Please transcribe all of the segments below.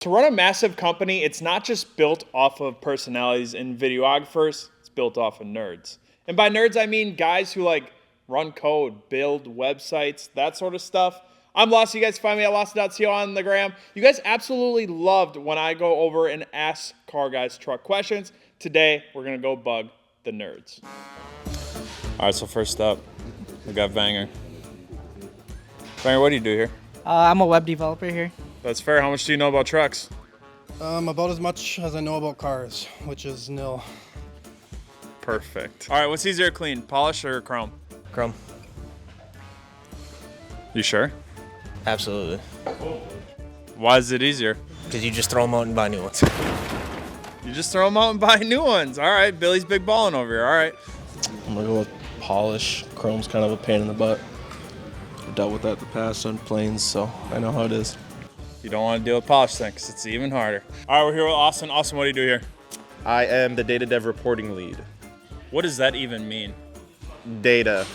To run a massive company, it's not just built off of personalities and videographers, it's built off of nerds. And by nerds, I mean guys who like run code, build websites, that sort of stuff. I'm Lost. You guys find me at Lost.co on the gram. You guys absolutely loved when I go over and ask car guys truck questions. Today, we're going to go bug the nerds. All right, so first up, we got Vanger. Vanger, what do you do here? I'm a web developer here. That's fair. How much do you know about trucks? About as much as I know about cars, which is nil. Perfect. All right, what's easier to clean, polish or chrome? Chrome. You sure? Absolutely. Why is it easier? Because you just throw them out and buy new ones. You just throw them out and buy new ones. All right, Billy's big balling over here. All right. I'm gonna go with polish. Chrome's kind of a pain in the butt. I've dealt with that in the past on planes, so I know how it is. You don't want to deal with polish then, because it's even harder. All right, we're here with Austin. Austin, what do you do here? I am the data dev reporting lead. What does that even mean? Data.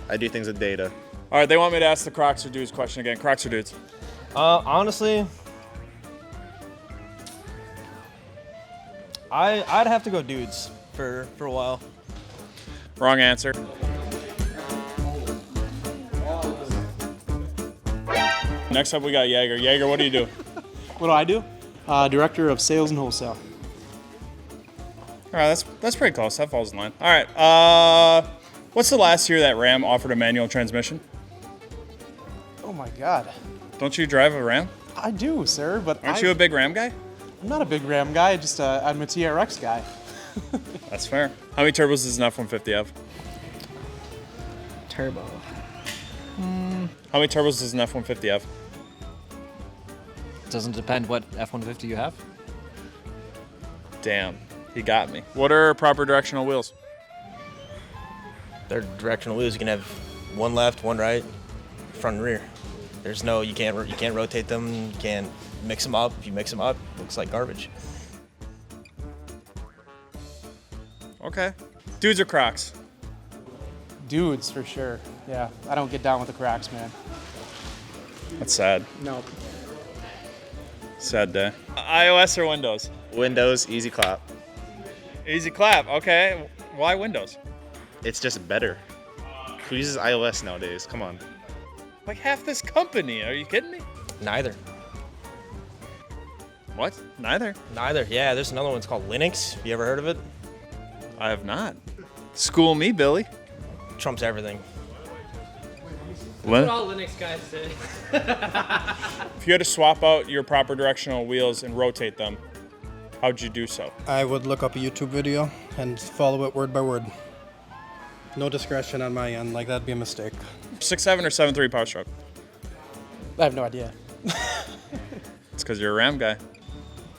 I do things with data. All right, they want me to ask the Crocs or dudes question again. Crocs or dudes? Honestly, I'd have to go dudes for a while. Wrong answer. Next up, we got Jaeger. Jaeger, what do you do? What do I do? Director of Sales and Wholesale. All right, that's pretty close. That falls in line. All right, what's the last year that Ram offered a manual transmission? Oh my God. Don't you drive a Ram? I do, sir, but Aren't you a big Ram guy? I'm not a big Ram guy, just I'm a TRX guy. That's fair. How many turbos does an F-150 have? Turbo. How many turbos does an F-150 have? Doesn't depend what F-150 you have. Damn, he got me. What are proper directional wheels? They're directional wheels. You can have one left, one right, front and rear. There's no, you can't rotate them. You can't mix them up. If you mix them up, it looks like garbage. Okay. Dudes or Crocs? Dudes, for sure. Yeah, I don't get down with the Crocs, man. That's sad. No. Sad day. iOS or Windows? Windows, easy clap. Easy clap. Okay. Why Windows? It's just better. Who uses iOS nowadays? Come on. Like half this company. Are you kidding me? Neither. What? Neither. Neither. Yeah, there's another one. It's called Linux. Have you ever heard of it? I have not. School me, Billy. Trumps everything. What? all Linux guys say. If you had to swap out your proper directional wheels and rotate them, how'd you do so? I would look up a YouTube video and follow it word by word. No discretion on my end, like that'd be a mistake. 6.7 or 7.3 power stroke? I have no idea. It's because you're a Ram guy.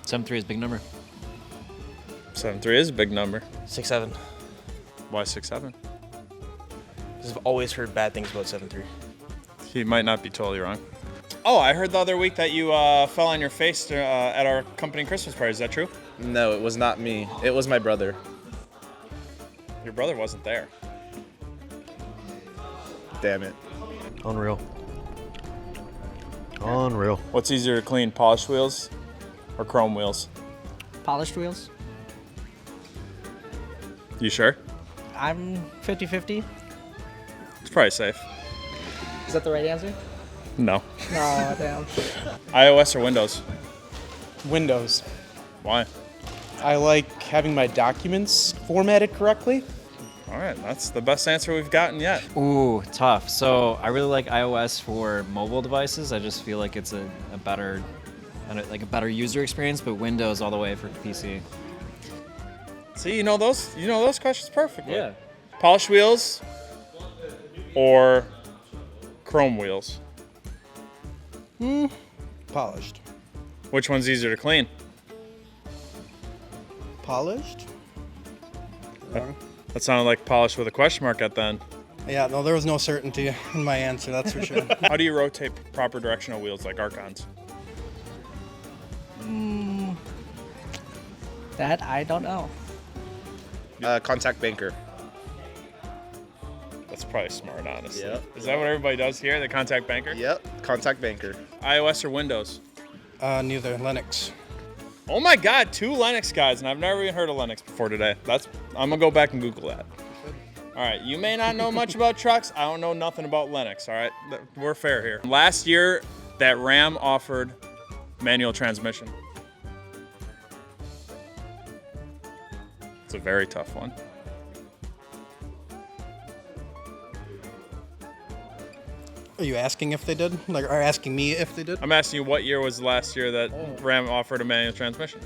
7.3 is a big number. 7.3 is a big number. 6.7. Why 6.7? Because I've always heard bad things about 7.3. He might not be totally wrong. Oh, I heard the other week that you fell on your face at our company Christmas party. Is that true? No, it was not me. It was my brother. Your brother wasn't there. Damn it. Unreal. Unreal. What's easier to clean, polished wheels or chrome wheels? Polished wheels. You sure? I'm 50-50. It's probably safe. Is that the right answer? No. No, damn. iOS or Windows? Windows. Why? I like having my documents formatted correctly. All right, that's the best answer we've gotten yet. Ooh, tough. So I really like iOS for mobile devices. I just feel like it's a better, like a better user experience, but Windows all the way for PC. See, you know those questions perfectly. Yeah. Polished wheels or chrome wheels? Polished. Which one's easier to clean? Polished? That sounded like polished with a question mark at the end. Yeah, no, there was no certainty in my answer, that's for sure. How do you rotate proper directional wheels like Archons? That I don't know. Contact banker. That's probably smart, honestly. Yep. Is that what everybody does here? The contact banker? Yep, contact banker. iOS or Windows? Neither. Lennox. Oh my God, 2 Lennox guys, and I've never even heard of Lennox before today. I'm gonna go back and Google that. All right, you may not know much about trucks. I don't know nothing about Lennox. All right, we're fair here. Last year, that Ram offered manual transmission. It's a very tough one. Are you asking if they did? Like, or asking me if they did? I'm asking you, what year was the last year that Ram offered a manual transmission?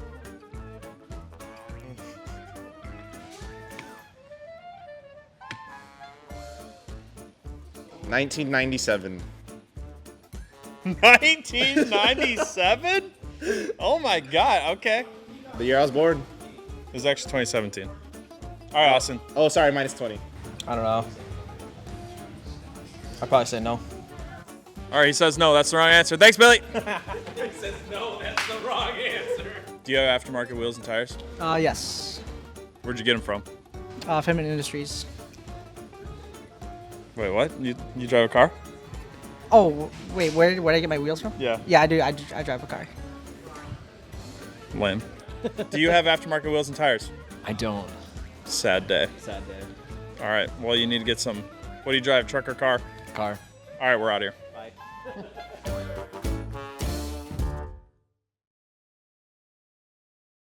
$1997. 1997? Oh my God. Okay. The year I was born. It was actually 2017. All right, Austin. Oh, sorry, minus 20. I don't know. I'd probably say no. All right, he says no. That's the wrong answer. Thanks, Billy. He says no. That's the wrong answer. Do you have aftermarket wheels and tires? Yes. Where'd you get them from? Feminine Industries. Wait, what? You drive a car? Oh, wait, where did I get my wheels from? Yeah. Yeah, I do. I drive a car. Lame. Do you have aftermarket wheels and tires? I don't. Sad day. Sad day. All right. Well, you need to get some. What do you drive? Truck or car? Car. All right, we're out of here. Bye.